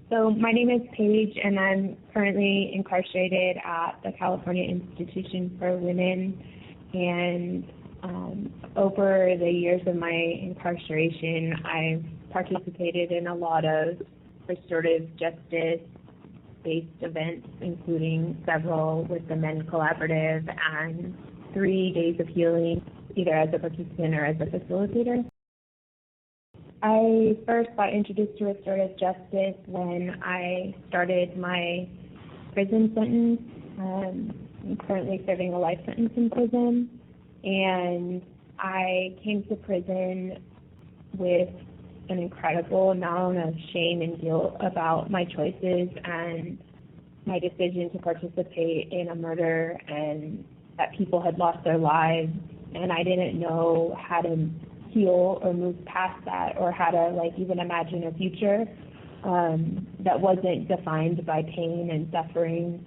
So my name is Paige, and I'm currently incarcerated at the California Institution for Women. And over the years of my incarceration, I've participated in a lot of restorative justice-based events, including several with the Men Collaborative and 3 days of healing, either as a participant or as a facilitator. I first got introduced to restorative justice when I started my prison sentence. I'm currently serving a life sentence in prison, and I came to prison with an incredible amount of shame and guilt about my choices and my decision to participate in a murder, and that people had lost their lives, and I didn't know how to heal or move past that, or how to even imagine a future that wasn't defined by pain and suffering.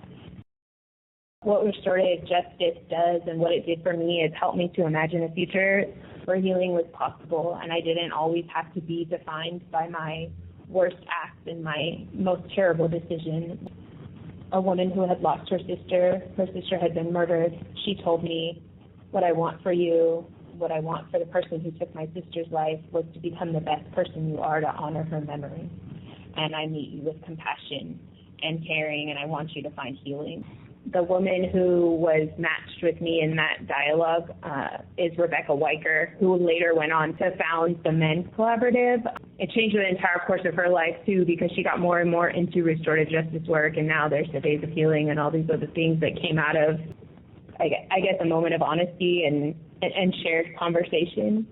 What restorative justice does, and what it did for me, is help me to imagine a future where healing was possible, and I didn't always have to be defined by my worst acts and my most terrible decision. A woman who had lost her sister had been murdered. She told me, "What I want for you, what I want for the person who took my sister's life, was to become the best person you are, to honor her memory. And I meet you with compassion and caring, and I want you to find healing." The woman who was matched with me in that dialogue is Rebecca Weicker, who later went on to found the Men Collaborative. It changed the entire course of her life, too, because she got more and more into restorative justice work, and now there's the Days of Healing and all these other things that came out of, I guess, a moment of honesty and shared conversation.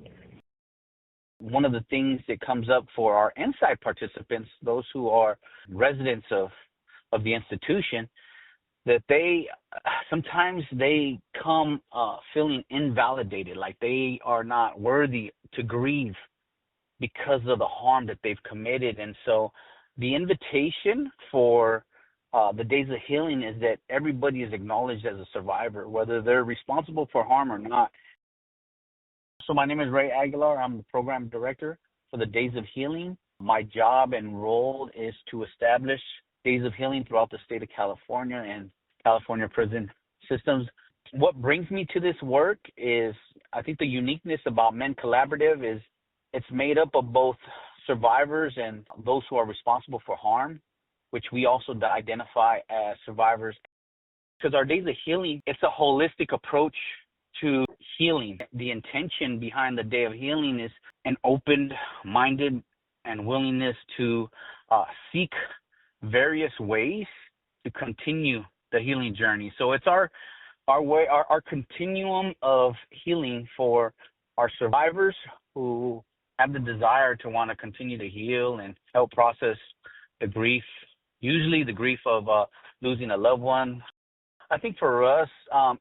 One of the things that comes up for our inside participants, those who are residents of the institution, that sometimes they come feeling invalidated, like they are not worthy to grieve because of the harm that they've committed. And so the invitation for the Days of Healing is that everybody is acknowledged as a survivor, whether they're responsible for harm or not. So my name is Ray Aguilar. I'm the program director for the Days of Healing. My job and role is to establish Days of Healing throughout the state of California and California prison systems. What brings me to this work is, I think the uniqueness about Men Collaborative is it's made up of both survivors and those who are responsible for harm, which we also identify as survivors. Because our Days of Healing, it's a holistic approach to healing. The intention behind the Day of Healing is an open-minded and willingness to seek various ways to continue the healing journey. So it's our continuum of healing for our survivors who have the desire to want to continue to heal and help process the grief, usually the grief of losing a loved one. I think for us,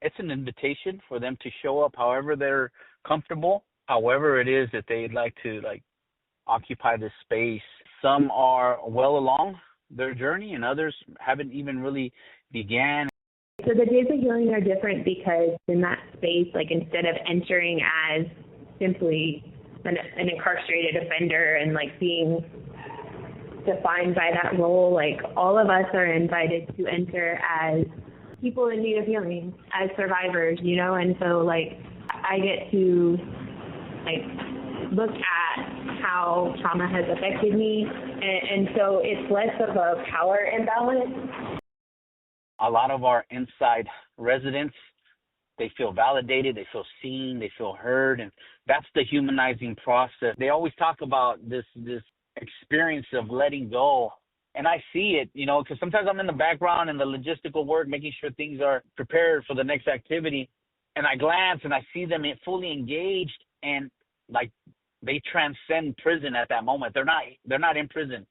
it's an invitation for them to show up however they're comfortable, however it is that they'd like to occupy this space. Some are well along their journey, and others haven't even really began. So the Days of Healing are different because in that space, instead of entering as simply an incarcerated offender and being defined by that role, all of us are invited to enter as people in need of healing, as survivors, and so I get to look at how trauma has affected me, and so it's less of a power imbalance. A lot of our inside residents, they feel validated, they feel seen, they feel heard, and that's the humanizing process. They always talk about this experience of letting go. And I see it, because sometimes I'm in the background in the logistical work, making sure things are prepared for the next activity. And I glance and I see them fully engaged, and they transcend prison at that moment. They're not in prison.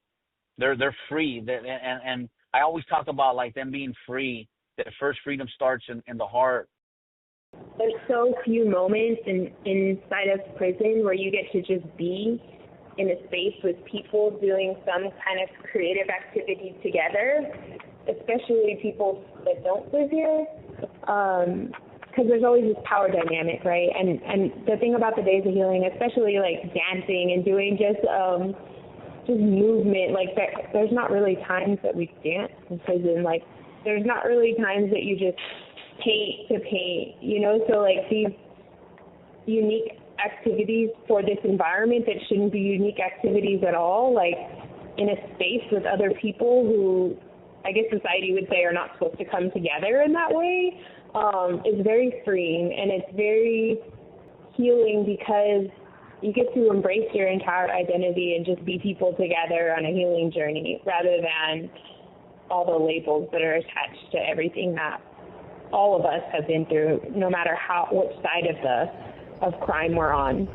They're free. And I always talk about them being free. That first freedom starts in the heart. There's so few moments inside of prison where you get to just be in a space with people doing some kind of creative activity together, especially people that don't live here, because there's always this power dynamic, right? And the thing about the Days of Healing, especially dancing and doing just just movement. Like, there's not really times that we dance in prison. Like, there's not really times that you just paint to paint, you know? So, like, these unique activities for this environment that shouldn't be unique activities at all, like, in a space with other people who I guess society would say are not supposed to come together in that way, is very freeing, and it's very healing because you get to embrace your entire identity and just be people together on a healing journey rather than all the labels that are attached to everything that all of us have been through, no matter which side of crime we're on.